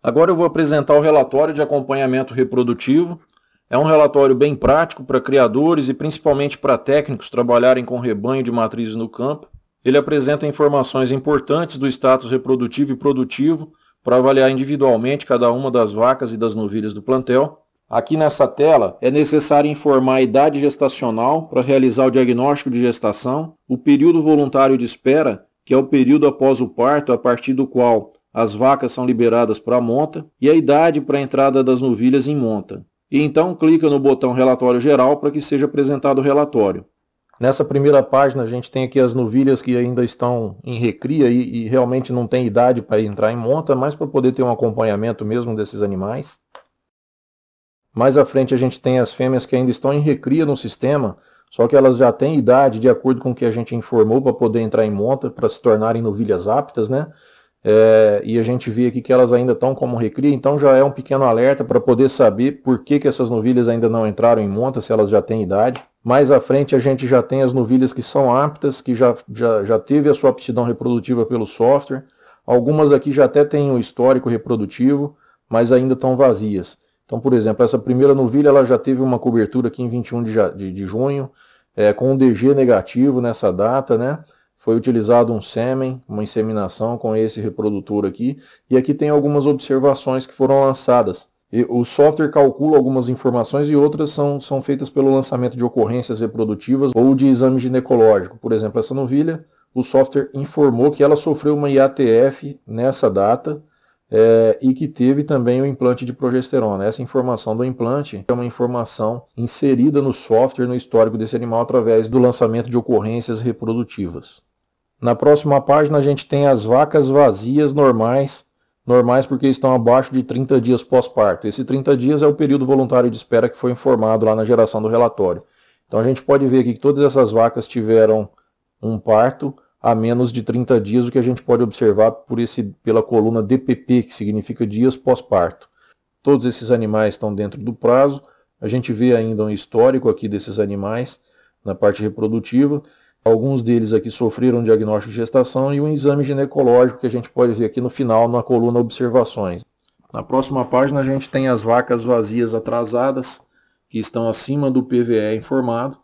Agora eu vou apresentar o relatório de acompanhamento reprodutivo. É um relatório bem prático para criadores e principalmente para técnicos trabalharem com rebanho de matrizes no campo. Ele apresenta informações importantes do status reprodutivo e produtivo para avaliar individualmente cada uma das vacas e das novilhas do plantel. Aqui nessa tela é necessário informar a idade gestacional para realizar o diagnóstico de gestação, o período voluntário de espera, que é o período após o parto, a partir do qual as vacas são liberadas para a monta, e a idade para a entrada das novilhas em monta. E então clica no botão Relatório Geral para que seja apresentado o relatório. Nessa primeira página a gente tem aqui as novilhas que ainda estão em recria e realmente não tem idade para entrar em monta, mas para poder ter um acompanhamento mesmo desses animais. Mais à frente a gente tem as fêmeas que ainda estão em recria no sistema, só que elas já têm idade de acordo com o que a gente informou para poder entrar em monta, para se tornarem novilhas aptas, né? E a gente vê aqui que elas ainda estão como recria, então já é um pequeno alerta para poder saber por que essas novilhas ainda não entraram em monta, se elas já têm idade. Mais à frente a gente já tem as novilhas que são aptas, que já teve a sua aptidão reprodutiva pelo software. Algumas aqui já até têm um histórico reprodutivo, mas ainda estão vazias. Então, por exemplo, essa primeira novilha ela já teve uma cobertura aqui em 21 de junho, com um DG negativo nessa data, né? Foi utilizado um sêmen, uma inseminação com esse reprodutor aqui, e aqui tem algumas observações que foram lançadas. E o software calcula algumas informações e outras são feitas pelo lançamento de ocorrências reprodutivas ou de exame ginecológico. Por exemplo, essa novilha, o software informou que ela sofreu uma IATF nessa data, e que teve também o implante de progesterona. Essa informação do implante é uma informação inserida no software, no histórico desse animal, através do lançamento de ocorrências reprodutivas. Na próxima página a gente tem as vacas vazias normais porque estão abaixo de 30 dias pós-parto. Esse 30 dias é o período voluntário de espera que foi informado lá na geração do relatório. Então a gente pode ver aqui que todas essas vacas tiveram um parto a menos de 30 dias, o que a gente pode observar pela coluna DPP, que significa dias pós-parto. Todos esses animais estão dentro do prazo. A gente vê ainda um histórico aqui desses animais na parte reprodutiva. Alguns deles aqui sofreram diagnóstico de gestação e um exame ginecológico que a gente pode ver aqui no final na coluna observações. Na próxima página a gente tem as vacas vazias atrasadas, que estão acima do PVE informado.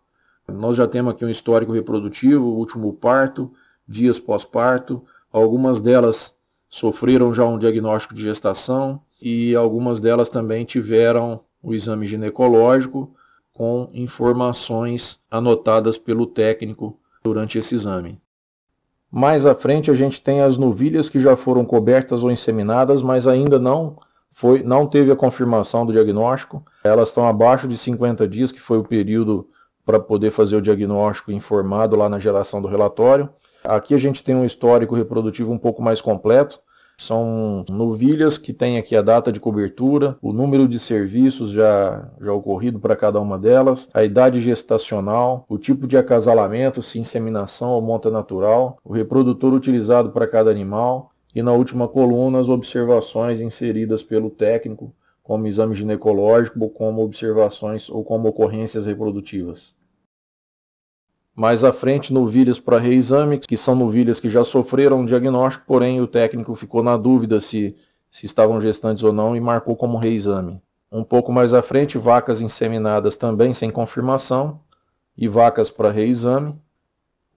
Nós já temos aqui um histórico reprodutivo, último parto, dias pós-parto. Algumas delas sofreram já um diagnóstico de gestação e algumas delas também tiveram o exame ginecológico com informações anotadas pelo técnico durante esse exame. Mais à frente a gente tem as novilhas que já foram cobertas ou inseminadas, mas ainda não teve a confirmação do diagnóstico. Elas estão abaixo de 50 dias, que foi o período para poder fazer o diagnóstico informado lá na geração do relatório. Aqui a gente tem um histórico reprodutivo um pouco mais completo. São novilhas que têm aqui a data de cobertura, o número de serviços já ocorrido para cada uma delas, a idade gestacional, o tipo de acasalamento, se inseminação ou monta natural, o reprodutor utilizado para cada animal e na última coluna as observações inseridas pelo técnico, como exame ginecológico ou como observações ou como ocorrências reprodutivas. Mais à frente, novilhas para reexame, que são novilhas que já sofreram um diagnóstico, porém o técnico ficou na dúvida se estavam gestantes ou não e marcou como reexame. Um pouco mais à frente, vacas inseminadas também sem confirmação e vacas para reexame.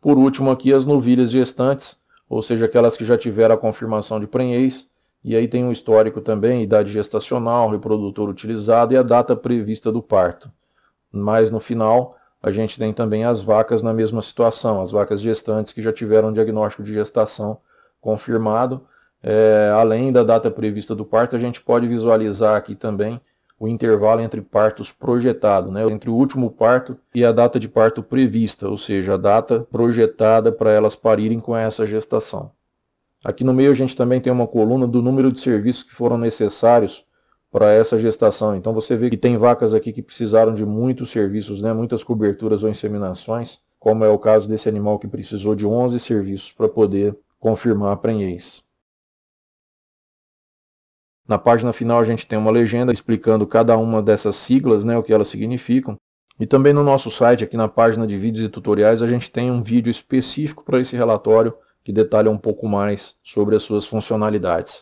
Por último aqui as novilhas gestantes, ou seja, aquelas que já tiveram a confirmação de prenhez, e aí tem um histórico também, idade gestacional, reprodutor utilizado e a data prevista do parto. Mas no final a gente tem também as vacas na mesma situação, as vacas gestantes que já tiveram um diagnóstico de gestação confirmado. Além da data prevista do parto, a gente pode visualizar aqui também o intervalo entre partos projetados, né? Entre o último parto e a data de parto prevista, ou seja, a data projetada para elas parirem com essa gestação. Aqui no meio a gente também tem uma coluna do número de serviços que foram necessários para essa gestação. Então você vê que tem vacas aqui que precisaram de muitos serviços, né? Muitas coberturas ou inseminações, como é o caso desse animal que precisou de 11 serviços para poder confirmar a prenhez. Na página final a gente tem uma legenda explicando cada uma dessas siglas, né? O que elas significam. E também no nosso site, aqui na página de vídeos e tutoriais, a gente tem um vídeo específico para esse relatório que detalha um pouco mais sobre as suas funcionalidades.